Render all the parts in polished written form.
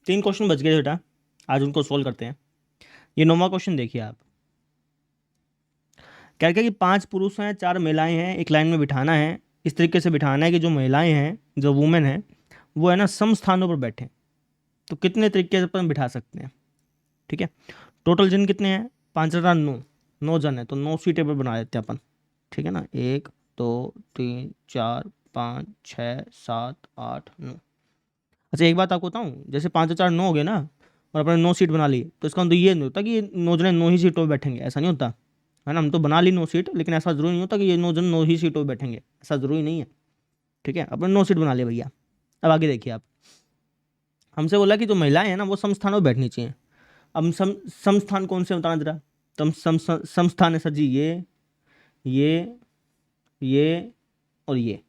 3 question बच गए बेटा, आज उनको सोल्व करते हैं। ये 9वां क्वेश्चन देखिए आप। क्या क्या कि 5 पुरुष हैं 4 महिलाएं हैं, एक लाइन में बिठाना है। इस तरीके से बिठाना है कि जो महिलाएं हैं, जो वुमेन है, वो है ना सम स्थानों पर बैठे। तो कितने तरीके से अपन बिठा सकते हैं? ठीक है, टोटल जन कितने हैं? 5,900, 9 जन है तो 9 सीटें पर बना देते हैं अपन। ठीक है ना, 1 2 3 4 5 6 7 8 9। अच्छा एक बात आपको बताऊं, जैसे 5 और 4 9 हो गए ना, और अपने 9 सीट बना ली, तो इसका मतलब ये नहीं होता कि ये 9 जने 9 ही सीटों पर बैठेंगे, ऐसा नहीं होता है ना। हम तो बना ली 9 सीट, लेकिन ऐसा जरूरी नहीं होता कि ये 9 जन 9 ही सीटों पर बैठेंगे, ऐसा जरूरी नहीं है। ठीक है, अपने 9 सीट बना लिए भैया। अब आगे देखिए आप, हमसे बोला कि जो महिलाएं हैं ना वो समस्थानों पर बैठनी चाहिए। अब समस्थान कौन से बताना जरा। तम समस्थान है सर जी, ये ये और ये।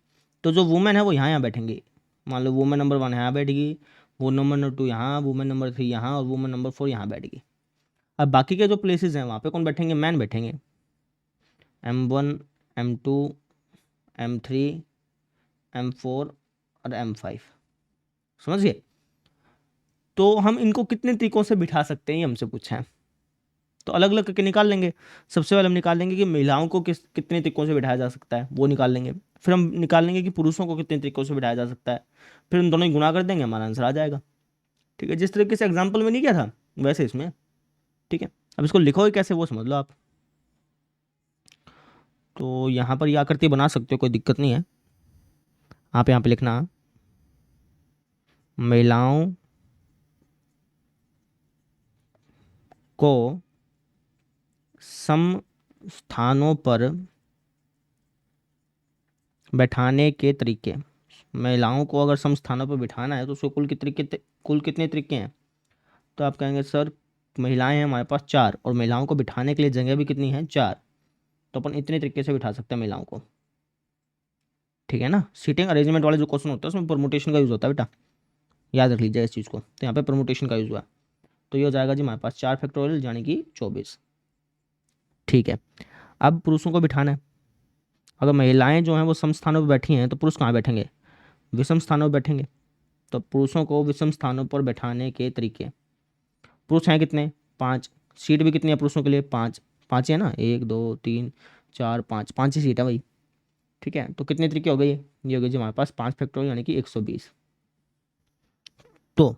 तो जो वुमेन है वो यहाँ यहाँ बैठेंगे। मान लो वुमेन नंबर 1 यहाँ बैठेगी, वो नंबर 2 यहाँ, वुमेन नंबर 3 यहाँ, और वुमेन नंबर 4 यहाँ बैठेगी। अब बाकी के जो प्लेसेस हैं वहाँ पे कौन बैठेंगे? मैन बैठेंगे। M1 M2 M3 M4 और M5, समझ गए। तो हम इनको कितने तरीकों से बिठा सकते हैं ये हमसे पूछा है। तो अलग अलग करके निकाल लेंगे। सबसे पहले हम निकाल लेंगे कि महिलाओं को कितने तरीकों से बिठाया जा सकता है, वो निकाल लेंगे। फिर हम निकाल लेंगे कि पुरुषों को कितने तरीकों से बिठाया जा सकता है। फिर उन दोनों ही गुणा कर देंगे, हमारा आंसर आ जाएगा। ठीक है, जिस तरीके से एग्जाम्पल में नहीं किया था वैसे इसमें। ठीक है, अब इसको लिखोगे कैसे वो समझ लो आप। तो यहाँ पर ये आकृति बना सकते हो, कोई दिक्कत नहीं है। आप यहाँ पे लिखना महिलाओं को सम स्थानों पर बैठाने के तरीके। महिलाओं को अगर सम स्थानों पर बिठाना है तो उसको कुल कितने तरीके हैं? तो आप कहेंगे सर महिलाएं हैं हमारे पास 4, और महिलाओं को बिठाने के लिए जगह भी कितनी है? 4। तो अपन इतने तरीके से बिठा सकते हैं महिलाओं को। ठीक है ना, सीटिंग अरेंजमेंट वाले जो क्वेश्चन होता है उसमें परमुटेशन का यूज़ होता है बेटा, याद रख लीजिएगा इस चीज़ को। तो यहाँ पे परमुटेशन का यूज़ हुआ, तो ये हो जाएगा जी हमारे पास 4 फैक्टोरियल यानी कि 24। ठीक है, अब पुरुषों को बिठाना है। अगर महिलाएं जो हैं वो सम स्थानों पर बैठी हैं तो पुरुष कहाँ बैठेंगे? विषम स्थानों पर बैठेंगे। तो पुरुषों को विषम स्थानों पर बैठाने के तरीके। पुरुष हैं कितने? 5। सीट भी कितनी है पुरुषों के लिए? 5। 5 है ना, 1 2 3 4 5, 5 ही सीट है भाई। ठीक है, तो कितने तरीके हो गए? ये हो गए जी हमारे पास 5 फैक्टोरियल यानी कि 120। तो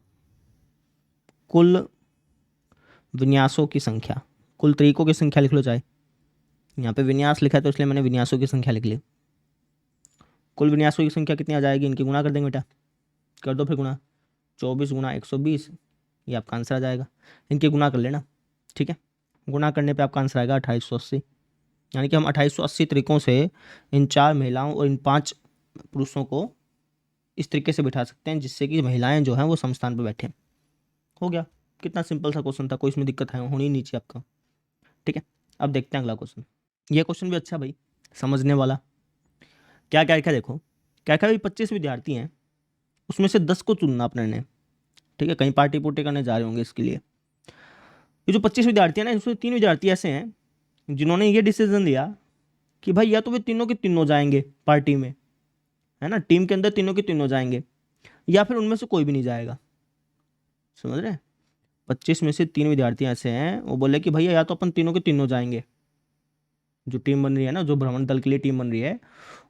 कुल विन्यासों की संख्या, कुल तरीकों की संख्या लिख लो चाहे। यहाँ पे विन्यास लिखा है तो इसलिए मैंने विन्यासों की संख्या लिख ली। कुल विन्यासों की संख्या कितनी आ जाएगी? इनकी गुणा कर देंगे बेटा, कर दो फिर गुणा। 24 गुणा 120, ये आपका आंसर आ जाएगा। इनकी गुणा कर लेना। ठीक है, गुणा करने पे आपका आंसर आएगा 2880। यानी कि हम 2880 तरीकों से इन 4 महिलाओं और इन 5 पुरुषों को इस तरीके से बिठा सकते हैं जिससे कि महिलाएं जो हैं वो समस्थान पर बैठें। हो गया, कितना सिंपल सा क्वेश्चन था, कोई इसमें दिक्कत है होनी नहीं चाहिए आपका। ठीक है, अब देखते हैं अगला क्वेश्चन। ये क्वेश्चन भी अच्छा भाई, समझने वाला। क्या क्या क्या देखो, क्या क्या भाई 25 विद्यार्थी हैं, उसमें से 10 को चुनना अपने ने। ठीक है, कहीं पार्टी पुर्टी करने जा रहे होंगे इसके लिए। ये जो 25 विद्यार्थी हैं ना, इसमें 3 विद्यार्थी ऐसे हैं जिन्होंने ये डिसीजन लिया कि भाई या तो वे तीनों के तीनों जाएंगे पार्टी में, है ना, टीम के अंदर तीनों के तीनों जाएंगे, या फिर उनमें से कोई भी नहीं जाएगा। समझ रहे हैं? 25 में से 3 विद्यार्थी ऐसे हैं, वो बोले कि भैया या तो अपन तीनों के तीनों जाएंगे, जो टीम बन रही है ना, जो भ्रमण दल के लिए टीम बन रही है,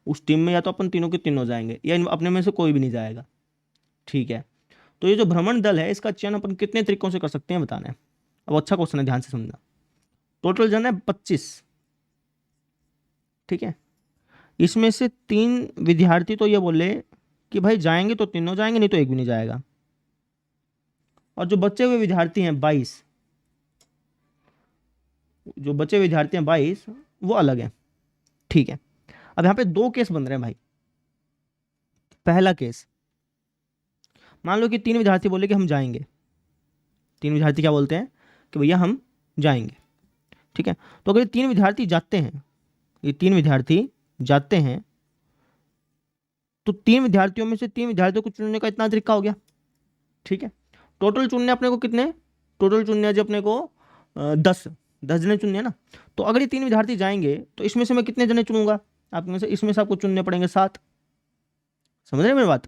उस टीम में या तो अपन तीनों के तीनों जाएंगे या अपने में से कोई भी नहीं जाएगा। ठीक है, तो ये जो भ्रमण दल है इसका चयन अपन कितने तरीकों से कर सकते हैं बताना है। अब अच्छा क्वेश्चन है, ध्यान से समझना। टोटल जन है 25। ठीक है, इसमें से 3 विद्यार्थी तो ये बोले कि भाई जाएंगे तो तीनों जाएंगे, नहीं तो एक भी नहीं जाएगा। और जो बचे हुए विद्यार्थी हैं 22, जो बचे हुए विद्यार्थी हैं 22, वो अलग हैं। ठीक है, अब यहाँ पे 2 केस बन रहे हैं भाई। पहला केस, मान लो कि 3 विद्यार्थी बोले कि हम जाएंगे। 3 विद्यार्थी क्या बोलते हैं कि भैया हम जाएंगे। ठीक है, तो अगर ये 3 विद्यार्थी जाते हैं, ये 3 विद्यार्थी जाते हैं, तो 3 विद्यार्थियों में से 3 विद्यार्थियों को चुनने का इतना तरीका हो गया। ठीक है, टोटल चुनने अपने को कितने? टोटल चुनने जो अपने को 10 जने चुनने हैं ना। तो अगर ये 3 विद्यार्थी जाएंगे तो इसमें से मैं कितने जने चुनूंगा? आप में से इसमें से आपको चुनने पड़ेंगे 7। समझ रहे हैं मेरी बात?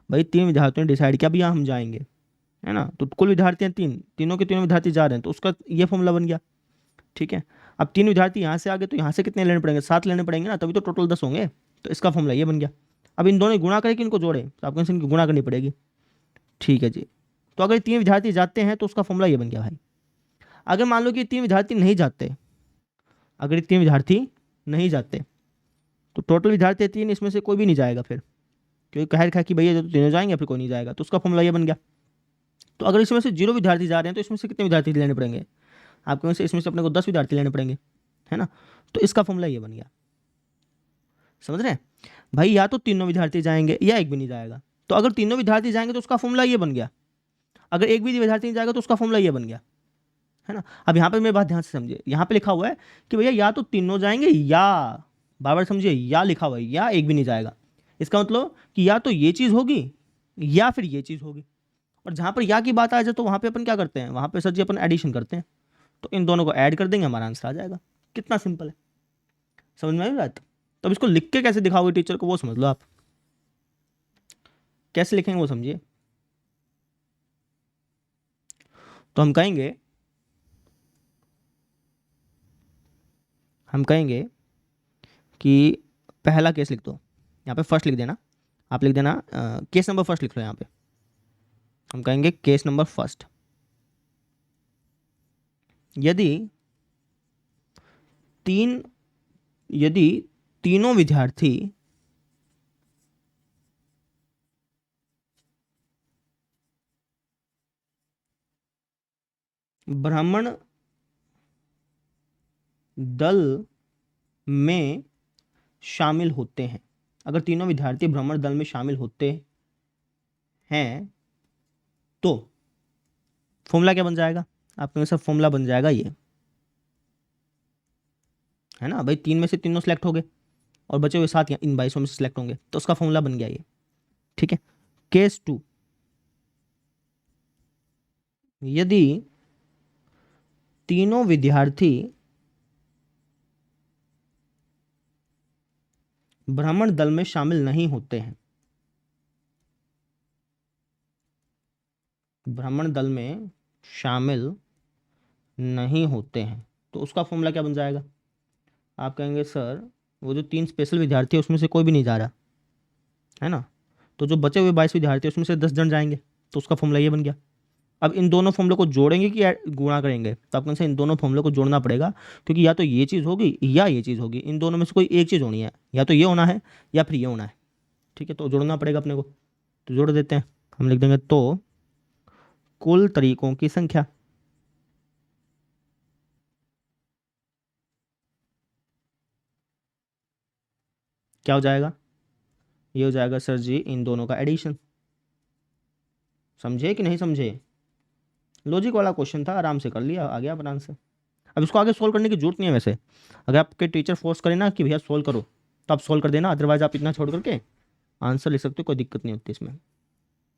भाई 3 विद्यार्थियों ने डिसाइड किया भैया हम जाएंगे, है ना। तो कुल विद्यार्थी हैं 3, तीनों के तीनों विद्यार्थी जा रहे हैं, तो उसका ये फॉर्मूला बन गया। ठीक है, अब 3 विद्यार्थी यहाँ से आ गए तो यहाँ से कितने लेने पड़ेंगे, 7 लेने पड़ेंगे ना, तभी तो टोटल 10 होंगे। तो इसका फॉर्मूला ये बन गया। अब इन दोनों गुणा करें कि इनको जोड़े, तो आपको इनकी गुणा करनी पड़ेगी। ठीक है जी। तो अगर 3 विद्यार्थी जाते हैं तो उसका फॉर्मूला ये बन गया भाई। अगर मान लो कि 3 विद्यार्थी नहीं जाते, अगर 3 विद्यार्थी नहीं जाते तो टोटल विद्यार्थी 3, इसमें से कोई भी नहीं जाएगा फिर, क्योंकि कह रखा है कि भैया जो तीनों जाएंगे फिर कोई नहीं जाएगा, तो उसका फॉर्मूला ये बन गया। तो अगर इसमें से 0 विद्यार्थी जा रहे हैं तो इसमें से कितने विद्यार्थी लेने पड़ेंगे, आपको इसमें से अपने को 10 विद्यार्थी लेने पड़ेंगे, है ना। तो इसका फॉर्मूला ये बन गया। समझ रहे हैं भाई, या तो तीनों विद्यार्थी जाएंगे या एक भी नहीं जाएगा। तो अगर तीनों विद्यार्थी जाएंगे तो उसका फॉर्मूला ये बन गया, अगर एक भी विद्यार्थी नहीं जाएगा तो उसका फॉर्मूला ये बन गया, है ना। अब यहाँ पे मेरी बात ध्यान से समझिए, यहाँ पे लिखा हुआ है कि भैया या तो तीनों जाएंगे या, बार बार समझिए, या लिखा हुआ है, या एक भी नहीं जाएगा। इसका मतलब कि या तो ये चीज़ होगी या फिर ये चीज़ होगी। और जहाँ पर या की बात आ जाए तो वहाँ पे अपन क्या करते हैं, वहाँ पे सर जी अपन एडिशन करते हैं, तो इन दोनों को ऐड कर देंगे, हमारा आंसर आ जाएगा। कितना सिंपल है, समझ में आई बात। तो अब इसको लिख के कैसे दिखाओगे टीचर को, वो समझ लो आप, कैसे लिखेंगे वो समझिए। तो हम कहेंगे कि पहला केस लिख दो, यहाँ पे फर्स्ट लिख देना, आप लिख देना केस नंबर फर्स्ट लिख लो यहाँ पे। हम कहेंगे केस नंबर फर्स्ट, यदि यदि तीनों विद्यार्थी भ्रमण दल में शामिल होते हैं, अगर तीनों विद्यार्थी भ्रमण दल में शामिल होते हैं तो फॉर्मूला क्या बन जाएगा, आपके सब फॉर्मूला बन जाएगा ये, है ना भाई। 3 में से तीनों सेलेक्ट हो गए और बचे हुए 7 इन 22 में से सिलेक्ट होंगे, तो उसका फॉर्मूला बन गया ये। ठीक है, केस 2, यदि तीनों विद्यार्थी भ्रमण दल में शामिल नहीं होते हैं, भ्रमण दल में शामिल नहीं होते हैं, तो उसका फॉर्मूला क्या बन जाएगा। आप कहेंगे सर वो जो 3 स्पेशल विद्यार्थी है उसमें से कोई भी नहीं जा रहा, है ना, तो जो बचे हुए 22 विद्यार्थी है उसमें से 10 जन जाएंगे, तो उसका फॉर्मूला ये बन गया। अब इन दोनों फॉर्मूले को जोड़ेंगे कि गुणा करेंगे, तो आपको से इन दोनों फॉर्मूले को जोड़ना पड़ेगा, क्योंकि या तो ये चीज़ होगी या ये चीज़ होगी, इन दोनों में से कोई एक चीज़ होनी है, या तो ये होना है या फिर ये होना है। ठीक है, तो जोड़ना पड़ेगा अपने को, तो जोड़ देते हैं। हम लिख देंगे तो कुल तरीकों की संख्या, क्या हो जाएगा, ये हो जाएगा सर जी इन दोनों का एडिशन। समझे कि नहीं समझे, लॉजिक वाला क्वेश्चन था, आराम से कर लिया, आ गया अपना आंसर। अब इसको आगे सोल्व करने की जरूरत नहीं है वैसे, अगर आपके टीचर फोर्स करें ना कि भैया सोल्व करो तो आप सोल्व कर देना, अदरवाइज आप इतना छोड़ करके आंसर लिख सकते हो, कोई दिक्कत नहीं होती इसमें।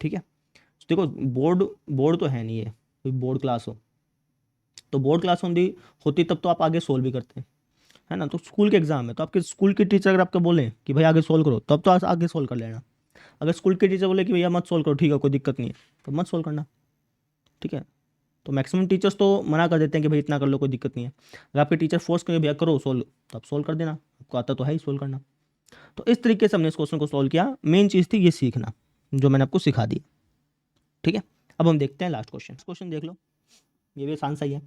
ठीक है, तो देखो बोर्ड बोर्ड तो है नहीं है, कोई बोर्ड क्लास हो, तो बोर्ड क्लास होती तब तो आप आगे सोल्व भी करते हैं, है ना। तो स्कूल के एग्जाम है तो आपके स्कूल के टीचर अगर आपको बोले कि भाई आगे सोल्व करो, तब तो आप आगे सोल्व कर लेना। अगर स्कूल के टीचर बोले कि भैया मत सोल्व करो, ठीक है कोई दिक्कत नहीं है, तो मत सोल्व करना। ठीक है, तो मैक्सिमम टीचर्स तो मना कर देते हैं कि भाई इतना कर लो कोई दिक्कत नहीं है। अगर आपके टीचर फोर्स करें भैया करो सोल्व, तो आप सोल्व कर देना, आपको आता तो है ही सोल्व करना। तो इस तरीके से हमने इस क्वेश्चन को सोल्व किया, मेन चीज़ थी ये सीखना, जो मैंने आपको सिखा दी। ठीक है, अब हम देखते हैं लास्ट क्वेश्चन। क्वेश्चन देख लो, ये भी आसान सा ही है।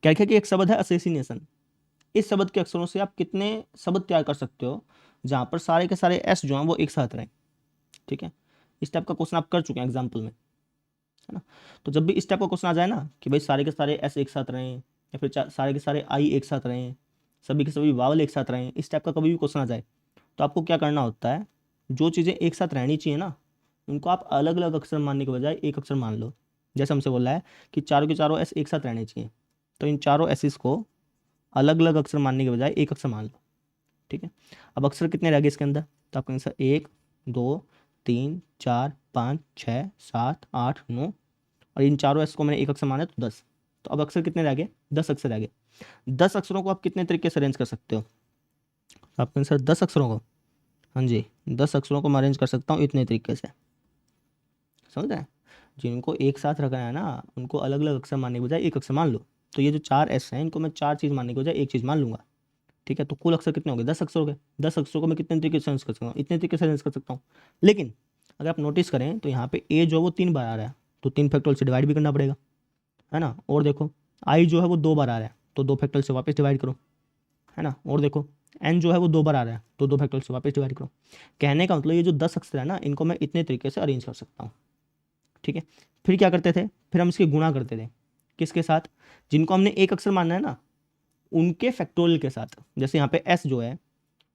क्या लिखा कि एक शब्द है असेसिनेशन, इस शब्द के अक्षरों से आप कितने शब्द तैयार कर सकते हो जहाँ पर सारे के सारे एस जो हैं वो एक साथ रहें। ठीक है, इस टाइप का क्वेश्चन आप कर चुके हैं एग्जाम्पल में, है ना। तो जब भी इस टाइप का क्वेश्चन आ जाए ना कि भाई सारे के सारे एस एक साथ रहें, या फिर सारे के सारे आई एक साथ रहें, सभी के सभी वावल एक साथ रहें, इस टाइप का कभी भी क्वेश्चन आ जाए तो आपको क्या करना होता है, जो चीज़ें एक साथ रहनी चाहिए ना उनको आप अलग अलग अक्षर मानने के बजाय एक अक्षर मान लो। जैसे हमसे बोला है कि चारों के चारों एस एक साथ रहने चाहिए, तो इन चारों एसिस को अलग अलग अक्षर मानने के बजाय एक अक्षर मान लो। ठीक है, अब अक्षर कितने रह गए इसके अंदर, तो आपका आंसर 1 2 3 4 5 6 7 8 9, और इन चारों एस को मैंने एक अक्षर माना तो 10, तो अब अक्षर कितने रह गए, 10 अक्षर रह गए। 10 अक्षरों को आप कितने तरीके से अरेंज कर सकते हो, तो आपका आंसर 10 अक्षरों को, हाँ जी 10 अक्षरों को मैं अरेंज कर सकता हूँ इतने तरीके से, समझ रहे हैं। जिनको एक साथ रखना है ना उनको अलग अलग अक्षर मानने के बजाय एक अक्षर मान लो। तो ये जो 4 एस हैं इनको मैं 4 चीज़ मानने के बजाय एक चीज़ मान लूंगा। ठीक है, तो कुल अक्षर कितने हो गए? 10 अक्षर हो गए। 10 अक्षरों को मैं कितने तरीके से अरेंज कर सकता हूँ? इतने तरीके से अरेंज कर सकता हूँ। लेकिन अगर आप नोटिस करें तो यहाँ पे ए जो है वो 3 बार आ रहा है, तो 3 फैक्टोरियल से डिवाइड भी करना पड़ेगा, है ना। और देखो आई जो है वो 2 बार आ रहा है, तो 2 फैक्टोरियल से वापस डिवाइड करो, है ना। और देखो एन जो है वो 2 बार आ रहा है, तो 2 फैक्टोरियल से वापस डिवाइड करो। कहने का मतलब ये जो 10 अक्षर है ना इनको मैं इतने तरीके से अरेंज कर सकता हूँ। ठीक है, फिर क्या करते थे? फिर हम इसके गुणा करते थे। किसके साथ? जिनको हमने एक अक्षर मानना है ना उनके फैक्टोरियल के साथ। जैसे यहाँ पे एस जो है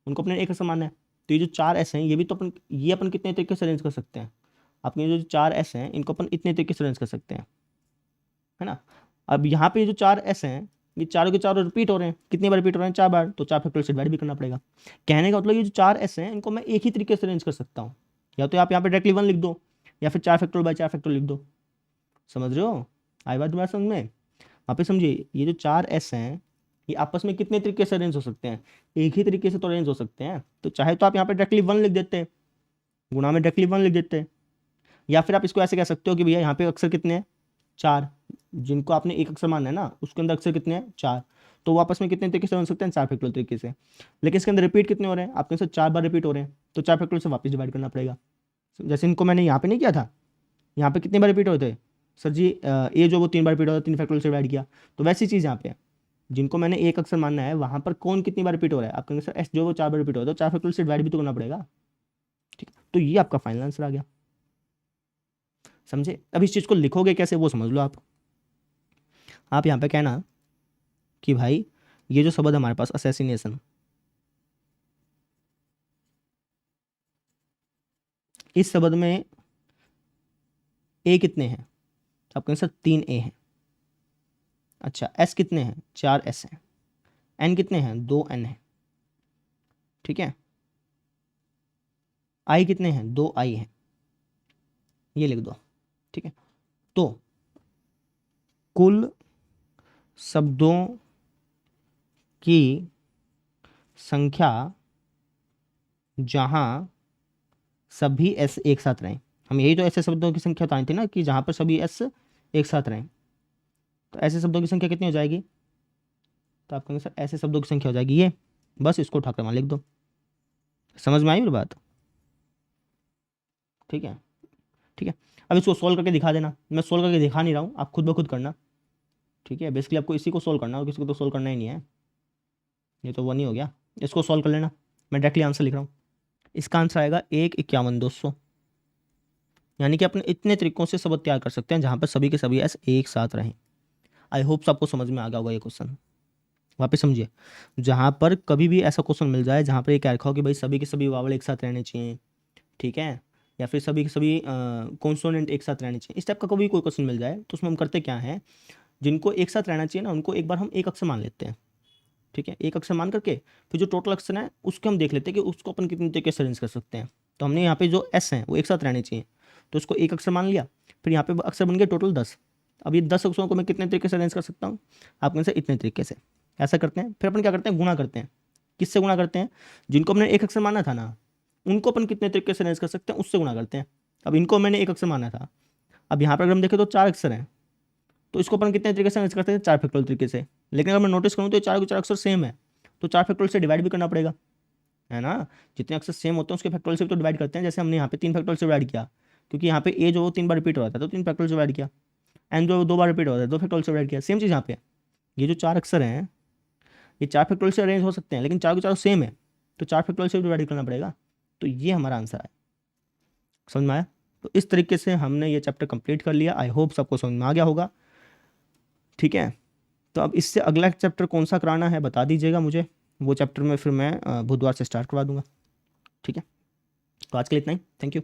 उनको अपने एक अक्षर मानना है, तो ये जो 4 एस हैं ये भी तो अपन कितने तरीके से अरेंज कर सकते हैं? अपने जो 4 एस हैं इनको अपन इतने तरीके से अरेंज कर सकते हैं, है ना। अब यहाँ पे जो 4 एस हैं ये चारों के चारों रिपीट हो रहे हैं। कितनी बार रिपीट हो रहे हैं? 4 बार, तो 4 फैक्टोरियल से डिवाइड भी करना पड़ेगा। कहने का मतलब ये जो 4 एस हैं इनको मैं एक ही तरीके से अरेंज कर सकता हूँ। या तो आप यहाँ पे डायरेक्टली 1 लिख दो या फिर 4 फैक्टोरियल बाय 4 फैक्टोरियल लिख दो। समझ रहे हो? आई बात समझ में? वहाँ पे समझिए ये जो 4 एस हैं ये आपस में कितने तरीके से अरेंज हो सकते हैं? एक ही तरीके से तो अरेंज हो सकते हैं। तो चाहे तो आप यहाँ पे डायरेक्टली 1 लिख देते हैं, गुणा में डायरेक्टली 1 लिख देते हैं, या फिर आप इसको ऐसे कह सकते हो कि भैया यहाँ पे अक्षर कितने हैं? 4। जिनको आपने एक अक्षर मानना है ना उसके अंदर अक्षर कितने हैं? 4। तो वो आपस में कितने तरीके से बन सकते हैं? 4 फैक्टोरियल तरीके से। लेकिन इसके अंदर रिपीट कितने हो रहे हैं? आपके साथ 4 बार रिपीट हो रहे हैं, तो 4 फैक्टोरियल से वापस डिवाइड करना पड़ेगा। जैसे इनको मैंने यहाँ पे नहीं किया था, यहाँ पे कितनी बार रिपीट होते हैं सर जी? ए जो वो 3 बार रिपीट होता है, 3 फैक्टोरियल से डिवाइड किया। तो वैसी चीज़ यहाँ पे है, जिनको मैंने एक अक्षर मानना है वहाँ पर कौन कितनी बार रिपीट हो रहा है? आप कहेंगे सर एस जो वो 4 बार रिपीट हो रहा है, तो 4 फैक्टोरियल से डिवाइड भी तो करना पड़ेगा। ठीक है, तो ये आपका फाइनल आंसर आ गया। समझे? अब इस चीज़ को लिखोगे कैसे वो समझ लो। आप यहाँ पे कहना कि भाई ये जो शब्द हमारे पास असैसिनेशन, इस शब्द में ए कितने हैं? आप कहेंगे सर 3 ए हैं। अच्छा, एस कितने हैं? 4 एस हैं। एन कितने हैं? 2 एन हैं। ठीक है, आई कितने हैं? 2 आई हैं। ये लिख दो। ठीक है, तो कुल शब्दों की संख्या जहां सभी एस एक साथ रहें, हम यही तो ऐसे शब्दों की संख्या बतानी थी ना कि जहां पर सभी एस एक साथ रहें, तो ऐसे शब्दों की संख्या कितनी हो जाएगी? तो आप कहेंगे सर ऐसे शब्दों की संख्या हो जाएगी ये। बस इसको उठाकर वहां लिख दो। समझ में आई मेरी बात? ठीक है, ठीक है। अब इसको सोल्व करके दिखा देना। मैं सोल्व करके दिखा नहीं रहा हूँ, आप खुद ब खुद करना। ठीक है, बेसिकली आपको इसी को सोल्व करना और किसी को तो सोल्व करना ही नहीं है। ये तो वो नहीं हो गया, इसको सोल्व कर लेना। मैं डायरेक्टली आंसर लिख रहा हूँ। इसका आंसर आएगा 151,200। यानी कि अपने इतने तरीकों से शब्द तैयार कर सकते हैं जहाँ पर सभी के सभी एस एक साथ रहें। आई होप आपको समझ में आ गया होगा ये क्वेश्चन। वापस समझिए, जहाँ पर कभी भी ऐसा क्वेश्चन मिल जाए जहाँ पर ये कह रखा हो कि भाई सभी के सभी वावल एक साथ रहने चाहिए, ठीक है, या फिर सभी के सभी कॉन्सोनेंट एक साथ रहने चाहिए, इस टाइप का कभी कोई क्वेश्चन मिल जाए तो उसमें हम करते क्या है, जिनको एक साथ रहना चाहिए ना उनको एक बार हम एक अक्षर मान लेते हैं। ठीक है, एक अक्षर मान करके फिर जो टोटल अक्षर है उसको हम देख लेते हैं कि उसको अपन कितने तरीके से अरेंज कर सकते हैं। तो हमने यहाँ पे जो एस हैं वो एक साथ रहने चाहिए, तो उसको एक अक्षर मान लिया। फिर यहाँ पे अक्षर बन गया टोटल 10। अब ये 10 अक्षरों को मैं कितने तरीके से अरेंज कर सकता हूँ? आप कहें से इतने तरीके से। ऐसा करते हैं, फिर अपन क्या करते हैं? गुणा करते हैं। किससे गुणा करते हैं? जिनको हमने एक अक्षर माना था ना उनको अपन कितने तरीके से अरेंज कर सकते हैं उससे गुणा करते हैं। अब इनको मैंने एक अक्षर माना था, अब यहाँ पर अगर हम देखें तो 4 अक्षर हैं, तो इसको अपन कितने तरीके से अरेंज करते हैं? 4 फैक्टोरियल तरीके से। लेकिन अगर मैं नोटिस करूँ तो ये चारों के चार अक्षर सेम है, तो 4 फैक्टोरियल से डिवाइड भी करना पड़ेगा, है ना। जितने अक्षर सेम होते हैं उसके फैक्टोरियल से तो डिवाइड करते हैं। जैसे हमने यहाँ पे 3 फैक्टोरियल से डिवाइड किया, क्योंकि यहाँ पे ए जो 3 बार रिपीट हो रहा था तो 3 फैक्टोरियल से डिवाइड किया। एन जो 2 बार रिपीट हो रहा था 2 फैक्टोरियल से डिवाइड किया। सेम चीज़ यहाँ पे, ये जो 4 अक्षर हैं ये 4 फैक्टोरियल से अरेंज हो सकते हैं, लेकिन चारों के चारों सेम है, तो 4 फैक्टोरियल से डिवाइड करना पड़ेगा। तो ये हमारा आंसर है। समझ में आया? तो इस तरीके से हमने ये चैप्टर कंप्लीट कर लिया। आई होप सबको समझ में आ गया होगा। ठीक है, तो अब इससे अगला चैप्टर कौन सा कराना है बता दीजिएगा मुझे, वो चैप्टर में फिर मैं बुधवार से स्टार्ट करवा दूंगा। ठीक है, तो आज के लिए इतना ही। Thank you.